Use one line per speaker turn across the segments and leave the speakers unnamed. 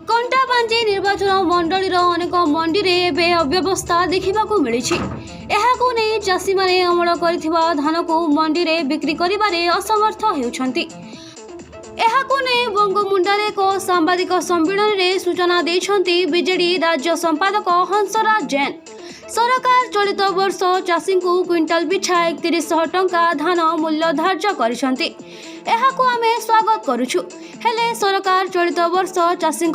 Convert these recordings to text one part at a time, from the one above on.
कंटाबांजी निर्वाचन मंडल अनेक मंडी में अव्यवस्था देखा मिली। चाषी माने अमल कर धान को मंडी में बिक्री करिबारे असमर्थ होउछंती। बंगमुंडारे एक सांबादिक सम्मेलन में सूचना देछंती बीजेडी राज्य संपादक हंसराज जैन। सरकार चलित वर्ष चाषी को क्विंटाल पिछा 3100 टंका धान मूल्य धार्य करिसंती। एहाकु आमे स्वागत करुछु। हेले सरकार चलित वर्ष चाषी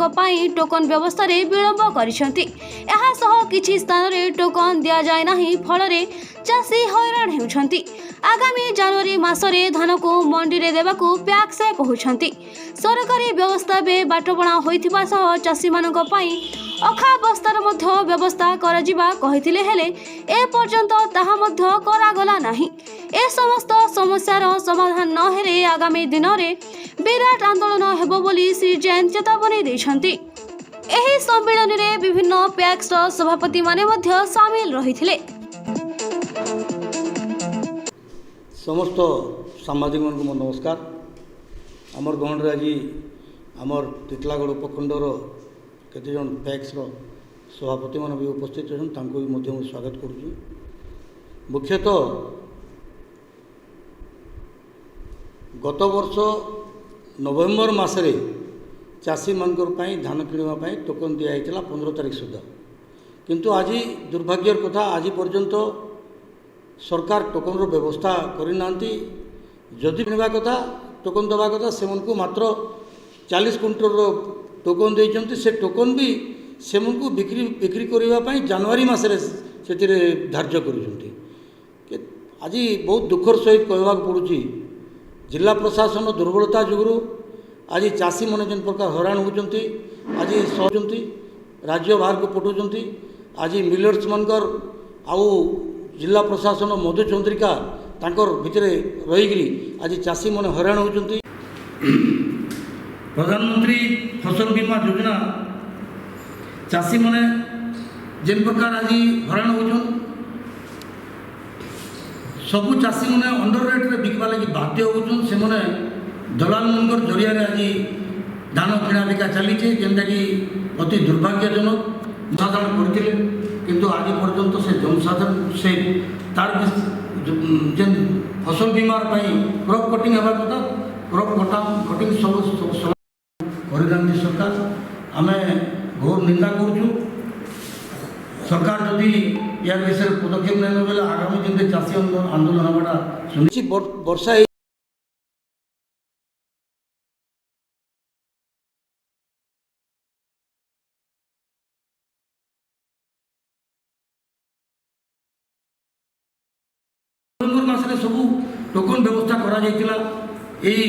टोकन व्यवस्था रे विलंब करिसंती। एहा सह किछि स्थान रे टोकन दिया जाय नाही, फल रे चाषी हैरान हेउछंती। आगामी जनवरी मासरे धान को मंडी रे देबाकू प्याक से कहउछंती। सरकारी व्यवस्था बे बाटबणा होइथिबा सह चाषी मानक पई अखा बस्तार मध्य व्यवस्था करजिबा कहिथिले, हेले ए पर्यंत ताहा मध्य करागला नाही। ए समस्त समस्यार समाधान न हेले आगामी दिन में विराट आंदोलन हेबो बोली श्री जैन चेतावनी दैछंती। एही सम्मेलन में विभिन्न पैक्स सभापति माने मध्य शामिल रहिथिले।
समस्त सामाजिक मन को नमस्कार। आमर गहन आज आमर तितलागढ़ उपखंडर केते जन पैक्स सभापति मान भी उपस्थित अच्छे स्वागत करुँ। मुख्यतः गत वर्ष नवेम्बर मसरे चाषी मानकर धान किणवाई टोकन दिखाई 15 तारीख सुधा, किंतु आज दुर्भाग्यर कथा आज पर्यंत सरकार टोकन व्यवस्था करना। जदि किणवा कथा टोकन दवा कथा से मात्र 40 क्विंटल टोकन देते। से टोकन भी से बिक्री करने जनवरी मसरे से धार्य कर। आज बहुत दुखर सहित कहवाक पड़ुछि, जिला प्रशासन दुर्बलता जुगुरु आज चाषी मैंने जिन प्रकार हैरान होती, आज सहते राज्य बाहर को पठाउछंती। आज मिलर्स मनकर आउ जिला प्रशासन मधुचंद्रिका तांकर भितर रहीकि आज चाषी मैंने हैरान होती। प्रधानमंत्री फसल बीमा योजना चाषी मैंने जिन प्रकार आज हैरान होचन, सबू चाषी मैंने अंडर रेट रे बिकवा लगी बाध्य होचन। से मैंने दलाल मनकर जरिया आज धान किणा बिका चली, जेनटा कि अति दुर्भाग्यजनक साधारण करते। किंतु आज पर्यंत से जनसाधारण से तार जेन फसल बीमार क्रॉप कटिंग हवा कथा क्रॉप कटिंग सब कर सरकार आम घोर निंदा करुँ। सरकार जदि या विषय पदक्षेप नहीं बेले आगामी दिन में चाषी आंदोलन हमारा सुनिश्चित। वर्षा नवेम्बर मसरे सबू टोकन व्यवस्था करा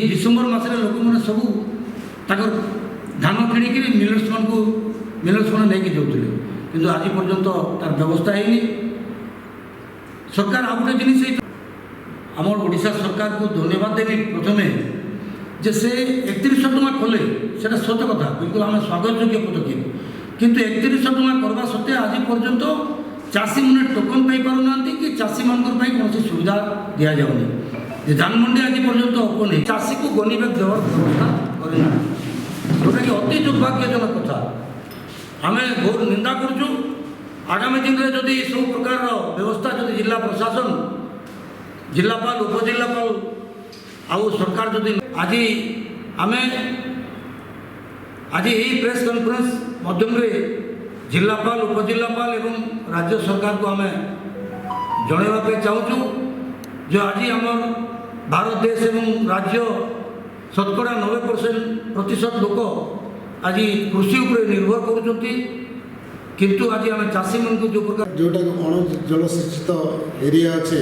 डिसेम्बर मसरे लोक मैंने सबू धान किणिक मिलर्स मैंने नहीं जाऊे, किंतु आज पर्यंत तार व्यवस्था है। सरकार आ गए जिन आम ओडिशा सरकार को धन्यवाद देवी प्रथमे जे से 3100 टଙ୍କା कले से सत कथा बिल्कुल आम स्वागत योग्य पदक्षेप। किंतु 3100 टଙ୍କା करवा सत्वे आज पर्यंत चाषी मैंने टोकन पाई पारना कि चाषी मान कौन सुविधा दि जाऊनी। धान मंडी आज पर्यंत ओपन है, चाषी को गनी बैग देवर व्यवस्था करना, जोटा कि अति दुर्भाग्यजनक कथा। आम घोर निंदा करुँ। आगामी दिन में जदि सब प्रकार व्यवस्था जदि जिला प्रशासन जिलापाल उपजिलापाल आउ सरकार जदि आम आज यही प्रेस कॉन्फ्रेंस माध्यम जिलापाल उपजिलापाल एवं राज्य सरकार को आम जनवाई चाहूँ जो आज आम भारत देश एवं राज्य शतकड़ा 90% लोक आज कृषि उपर निर्भर करुँच। किंतु आज आम चाषी मन को जो प्रकार
जोटा अण जलसेचित एरिया अच्छे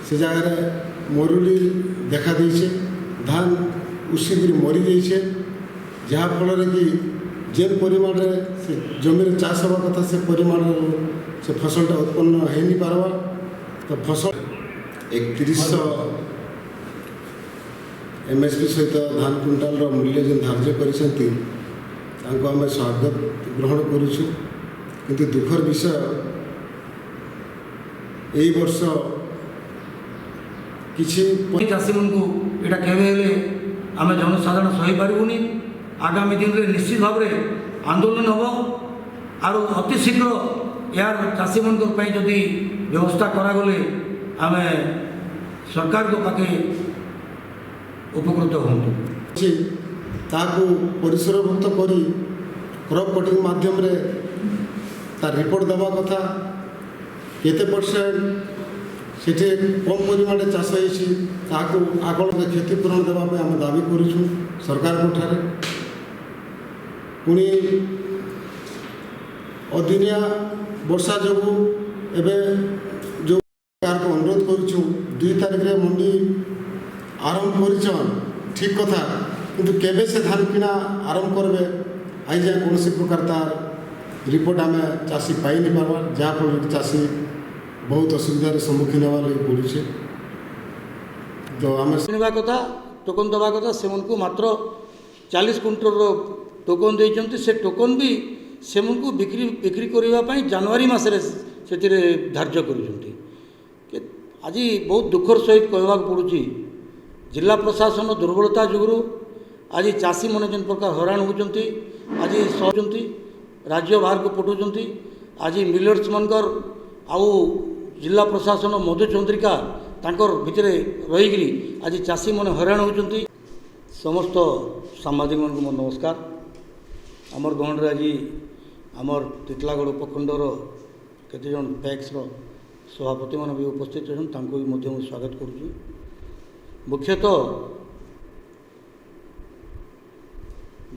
से जगह मरुड़ी देखा देछे, धान उसिक मरी जाइए, जहाँफल कि जेन परिमाण से जमी चाष हवा कथा से परिमाण से फसलटा उत्पन्न हो नहीं पारवा। तो फसल 3100 MSP सहित धान क्विंटाल मूल्य जो धार्य करते आम स्वागत ग्रहण करुँ। किंतु दुखर विषय यही वर्ष किसी
चाषी मन को यहाँ केवे आम जनसाधारण सही पारूनी। आगामी दिन में निश्चित भाव में आंदोलन हम आर अति शीघ्र यार चाषी मान जदि व्यवस्था करागले आम सरकार को पाखे उपकृत हूँ
ताकू परिसरभुक्त करी क्रॉप कटिंग माध्यम रे तार रिपोर्ट दबा कथा केते परसेंट सेठे कम परिमाण चाष होइछि ताकू आगल क्षतिपूरण देवा पे हम दाबी करूछु सरकार को ठारे पुणी अदिनिया वर्षा जोगु एबे जो सरकार को अनुरोध करूछु 2 तारिख रे मंडी आरंभ करिछन ठीक कथा किंतु केबे से धान किना आरंभ करबे आई जाए कौन प्रकार तार रिपोर्ट आम चाषी पाई नहीं पार्बा जहाँफल चाषी बहुत असुविधार सम्मुखीन होगा लगे पड़े तो आम
किणवा कथा टोकन दवा कथा से मात्र 40 क्विंटल टोकन देते से टोकन भी से बिक्री बिक्री करने जनवरी मसरे से धार्य कर आज बहुत दुखर सहित कहवा पड़ुची जिला प्रशासन दुर्बलता जुगुरु आज चाषी मैंने जिन प्रकार हैरान होती आज सहते राज्य बाहर को पठाउं आज मिलर्स मनकर आउ जिला प्रशासन मधुचंद्रिका तांकर भितर रहीकि आज चाषी मैंने हैरान होती समस्त सांबादिक मन को नमस्कार आमर गहण आज आमर तितलागढ़ उपखंडर केते जन पैक्सर सभापति मान भी उपस्थित अच्छे भी स्वागत करुँ मुख्यतः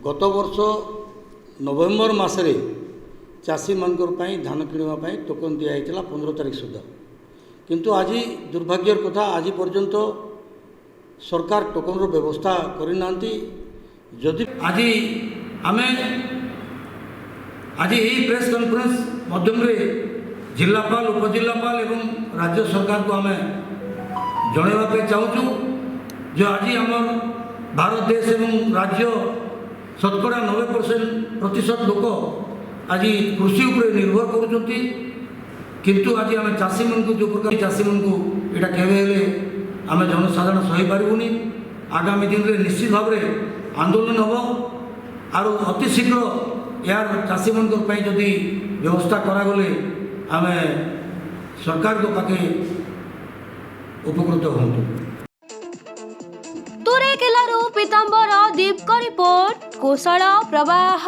गत वर्ष नवेम्बर मसरे चाषी मानकर धान किणवाई टोकन दिखाई 15 तारिख सुधा किंतु आज दुर्भाग्यर कथा आज पर्यंत सरकार टोकन व्यवस्था करना जदि आज आम आज यही प्रेस कॉन्फ्रेंस मध्यम जिलापाल उपजिलापाल एवं राज्य सरकार को आम जनवाई चाहूँ जो आज आम भारत देश एवं राज्य शतकड़ा 90% लोक आज कृषि उपर निर्भर करुँच किंतु आज आम चाषी मन को जो प्रकार चाषी मन को यहाँ केवे आम जनसाधारण सही पारूनी आगामी दिन में निश्चित भाव में आंदोलन हम आर अति शीघ्र यार चाषी मान जदि व्यवस्था करागले आम सरकार को पाखे उपकृत हूँ
तुरेकेलारू पीतांबर दीप का रिपोर्ट कोसला प्रवाह।